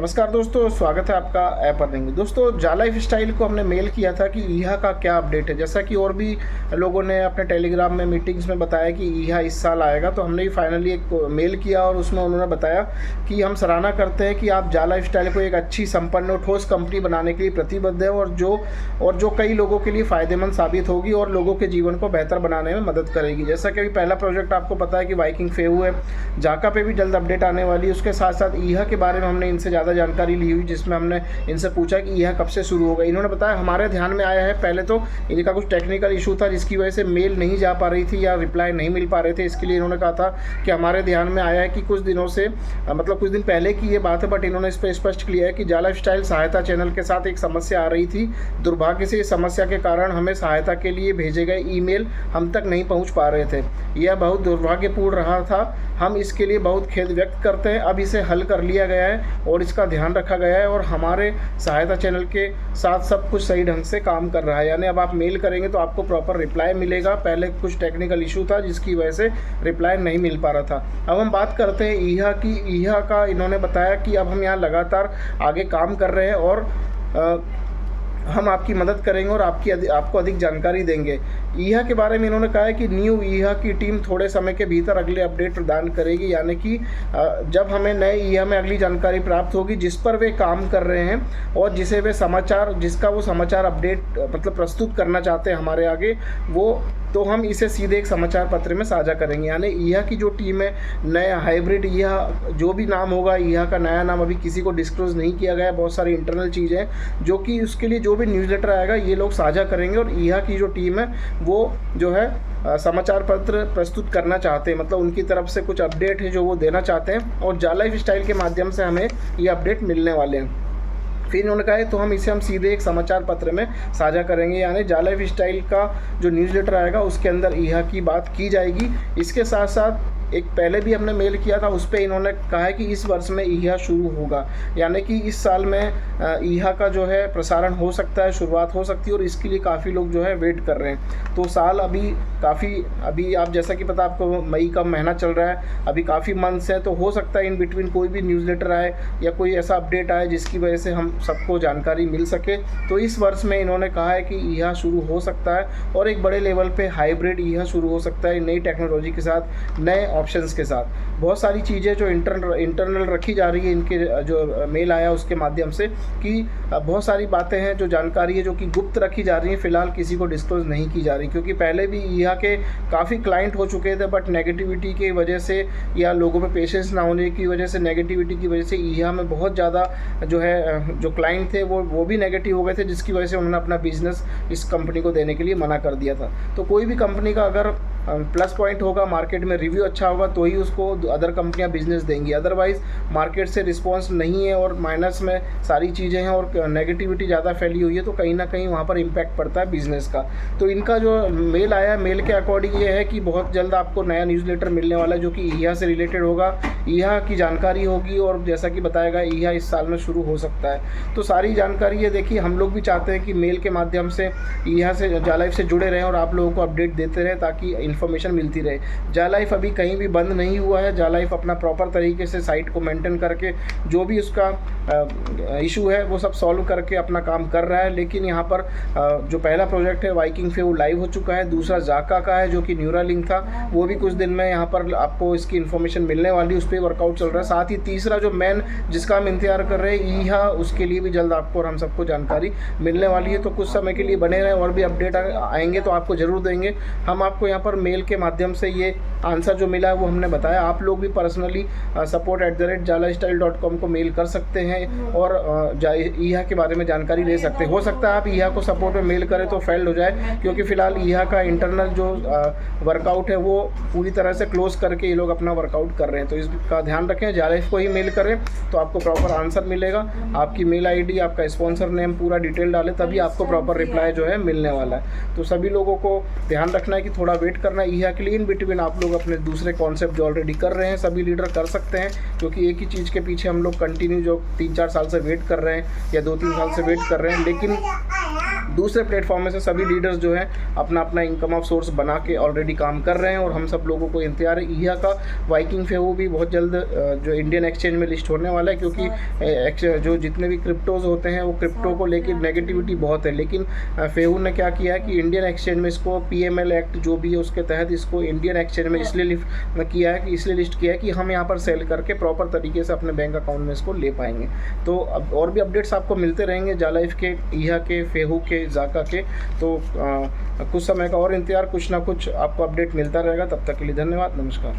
नमस्कार दोस्तों, स्वागत है आपका ऐप अर्निंग में। दोस्तों, जालाइफ स्टाइल को हमने मेल किया था कि ईहा का क्या अपडेट है। जैसा कि और भी लोगों ने अपने टेलीग्राम में मीटिंग्स में बताया कि ईहा इस साल आएगा, तो हमने भी फाइनली एक मेल किया और उसमें उन्होंने बताया कि हम सराहना करते हैं कि आप जालाइफ स्टाइल को एक अच्छी संपन्न और ठोस कंपनी बनाने के लिए प्रतिबद्ध है और जो कई लोगों के लिए फ़ायदेमंद साबित होगी और लोगों के जीवन को बेहतर बनाने में मदद करेगी। जैसा कि अभी पहला प्रोजेक्ट आपको पता है कि वाइकिंग फेव है, जाका पे भी जल्द अपडेट आने वाली है। उसके साथ साथ ईहा के बारे में हमने इनसे ज़्यादा जानकारी ली हुई, जिसमें हमने इनसे पूछा कि यह कब से शुरू होगा। इन्होंने बताया हमारे ध्यान में आया है, पहले तो इनका कुछ टेक्निकल इशू था जिसकी वजह से मेल नहीं जा पा रही थी या रिप्लाई नहीं मिल पा रहे थे। इसके लिए इन्होंने कहा था कि हमारे ध्यान में आया है कि कुछ दिनों से मतलब कुछ दिन पहले की ये बात है, बट इन्होंने इस पर स्पष्ट किया है कि जालाइफ स्टाइल सहायता चैनल के साथ एक समस्या आ रही थी। दुर्भाग्य से इस समस्या के कारण हमें सहायता के लिए भेजे गए ईमेल हम तक नहीं पहुंच पा रहे थे। यह बहुत दुर्भाग्यपूर्ण रहा था, हम इसके लिए बहुत खेद व्यक्त करते हैं। अब इसे हल कर लिया गया है और इसका ध्यान रखा गया है और हमारे सहायता चैनल के साथ सब कुछ सही ढंग से काम कर रहा है। यानी अब आप मेल करेंगे तो आपको प्रॉपर रिप्लाई मिलेगा। पहले कुछ टेक्निकल इशू था जिसकी वजह से रिप्लाई नहीं मिल पा रहा था। अब हम बात करते हैं ईहा की। ईहा का इन्होंने बताया कि अब हम यहाँ लगातार आगे काम कर रहे हैं और हम आपकी मदद करेंगे और आपको अधिक जानकारी देंगे। ईहा के बारे में इन्होंने कहा है कि न्यू ईहा की टीम थोड़े समय के भीतर अगले अपडेट प्रदान करेगी, यानी कि जब हमें नए ईहा में अगली जानकारी प्राप्त होगी जिस पर वे काम कर रहे हैं और जिसका वो समाचार अपडेट मतलब प्रस्तुत करना चाहते हैं हमारे आगे, तो हम इसे सीधे एक समाचार पत्र में साझा करेंगे। यानी ईहा की जो टीम है, नया हाइब्रिड ईहा जो भी नाम होगा, ईहा का नया नाम अभी किसी को डिस्क्लोज नहीं किया गया है। बहुत सारी इंटरनल चीज़ें हैं जो कि उसके लिए जो भी न्यूज़लेटर आएगा ये लोग साझा करेंगे और ईहा की जो टीम है वो जो है समाचार पत्र प्रस्तुत करना चाहते हैं, मतलब उनकी तरफ से कुछ अपडेट है जो वो देना चाहते हैं और जालाइफ स्टाइल के माध्यम से हमें ये अपडेट मिलने वाले हैं। फिर इन्होंने कहा है तो हम सीधे एक समाचार पत्र में साझा करेंगे। यानी जालाइफ स्टाइल का जो न्यूज़लेटर आएगा उसके अंदर ईहा की बात की जाएगी। इसके साथ साथ एक पहले भी हमने मेल किया था, उस पर इन्होंने कहा है कि इस वर्ष में ईहा शुरू होगा, यानी कि इस साल में ईहा का जो है प्रसारण हो सकता है, शुरुआत हो सकती है और इसके लिए काफ़ी लोग जो है वेट कर रहे हैं। तो साल अभी आप जैसा कि पता आपको मई का महीना चल रहा है, अभी काफ़ी मंथ्स है, तो हो सकता है इन बिटवीन कोई भी न्यूज़लेटर आए या कोई ऐसा अपडेट आए जिसकी वजह से हम सबको जानकारी मिल सके। तो इस वर्ष में इन्होंने कहा है कि ईहा शुरू हो सकता है और एक बड़े लेवल पे हाइब्रिड ईहा शुरू हो सकता है, नई टेक्नोलॉजी के साथ, नए ऑप्शंस के साथ। बहुत सारी चीज़ें जो इंटरनल रखी जा रही है, इनके जो मेल आया उसके माध्यम से, कि बहुत सारी बातें हैं जो जानकारी है जो कि गुप्त रखी जा रही है, फ़िलहाल किसी को डिस्क्लोज नहीं की जा रही, क्योंकि पहले भी ईहा के काफ़ी क्लाइंट हो चुके थे, बट नेगेटिविटी की वजह से या लोगों में पेशेंस ना होने की वजह से, नेगेटिविटी की वजह से ईहा में बहुत ज़्यादा जो क्लाइंट थे वो भी नेगेटिव हो गए थे, जिसकी वजह से उन्होंने अपना बिजनेस इस कंपनी को देने के लिए मना कर दिया था। तो कोई भी कंपनी का अगर प्लस पॉइंट होगा, मार्केट में रिव्यू अच्छा होगा, तो ही उसको अदर कंपनियां बिजनेस देंगी। अदरवाइज़ मार्केट से रिस्पांस नहीं है और माइनस में सारी चीज़ें हैं और नेगेटिविटी ज़्यादा फैली हुई है, तो कहीं ना कहीं वहाँ पर इम्पैक्ट पड़ता है बिज़नेस का। तो इनका जो मेल आया, मेल के अकॉर्डिंग ये है कि बहुत जल्द आपको नया न्यूज़लेटर मिलने वाला है जो कि ईहा से रिलेटेड होगा, ईहा की जानकारी होगी और जैसा कि बताया गया ईहा इस साल में शुरू हो सकता है। तो सारी जानकारी ये देखिए, हम लोग भी चाहते हैं कि मेल के माध्यम से ईहा से, जालाइफ से जुड़े रहें और आप लोगों को अपडेट देते रहें ताकि इन्फॉर्मेशन मिलती रहे। जालाइफ अभी कहीं भी बंद नहीं हुआ है। जालाइफ अपना प्रॉपर तरीके से साइट को मेंटेन करके जो भी उसका इशू है वो सब सॉल्व करके अपना काम कर रहा है। लेकिन यहाँ पर जो पहला प्रोजेक्ट है वाइकिंग पे वो लाइव हो चुका है। दूसरा जाका का है जो कि न्यूरालिंक था, वो भी कुछ दिन में यहाँ पर आपको इसकी इन्फॉर्मेशन मिलने वाली, उस पर वर्कआउट चल रहा है। साथ ही तीसरा जो मेन जिसका हम इंतजार कर रहे हैं ईहा, उसके लिए भी जल्द आपको और हम सबको जानकारी मिलने वाली है। तो कुछ समय के लिए बने रहें, और भी अपडेट आएंगे तो आपको ज़रूर देंगे। हम आपको यहाँ पर मेल के माध्यम से ये आंसर जो मिला है वो हमने बताया। आप लोग भी पर्सनली support@jalastyle.com को मेल कर सकते हैं और ईहा के बारे में जानकारी ले सकते हैं। हो सकता है आप ईहा को सपोर्ट में मेल करें तो फेल्ड हो जाए, क्योंकि फ़िलहाल ईहा का इंटरनल जो वर्कआउट है वो पूरी तरह से क्लोज करके ये लोग अपना वर्कआउट कर रहे हैं। तो इसका ध्यान रखें, जालाइफ को ही मेल करें तो आपको प्रॉपर आंसर मिलेगा। आपकी मेल ID, आपका स्पॉन्सर नेम, पूरा डिटेल डालें, तभी आपको प्रॉपर रिप्लाई जो है मिलने वाला है। तो सभी लोगों को ध्यान रखना है कि थोड़ा वेट करना है ईहा के लिए। इन बिटवीन आप लोग अपने दूसरे कॉन्सेप्ट जो ऑलरेडी कर रहे हैं सभी लीडर कर सकते हैं, क्योंकि एक ही चीज़ के पीछे हम लोग कंटिन्यू जो 3-4 साल से वेट कर रहे हैं या 2-3 साल से वेट कर रहे हैं, लेकिन दूसरे प्लेटफॉर्म में से सभी लीडर्स जो हैं अपना अपना इनकम ऑफ सोर्स बना के ऑलरेडी काम कर रहे हैं और हम सब लोगों को इंतजार है। ईहा का वाइकिंग फेहू भी बहुत जल्द जो इंडियन एक्सचेंज में लिस्ट होने वाला है, क्योंकि जो जितने भी क्रिप्टोज होते हैं वो क्रिप्टो को लेकर नेगेटिविटी बहुत है, लेकिन फेहू ने क्या किया है कि इंडियन एक्सचेंज में इसको PML एक्ट जो भी है उसके तहत इसको इंडियन एक्सचेंज में इसलिए इसलिए लिस्ट किया है कि हम यहाँ पर सेल करके प्रॉपर तरीके से अपने बैंक अकाउंट में इसको ले पाएंगे। तो अब और भी अपडेट्स आपको मिलते रहेंगे जालाइफ के, ईहा के, फेहू के, जाका के। तो कुछ समय का और इंतजार, कुछ ना कुछ आपको अपडेट मिलता रहेगा। तब तक के लिए धन्यवाद, नमस्कार।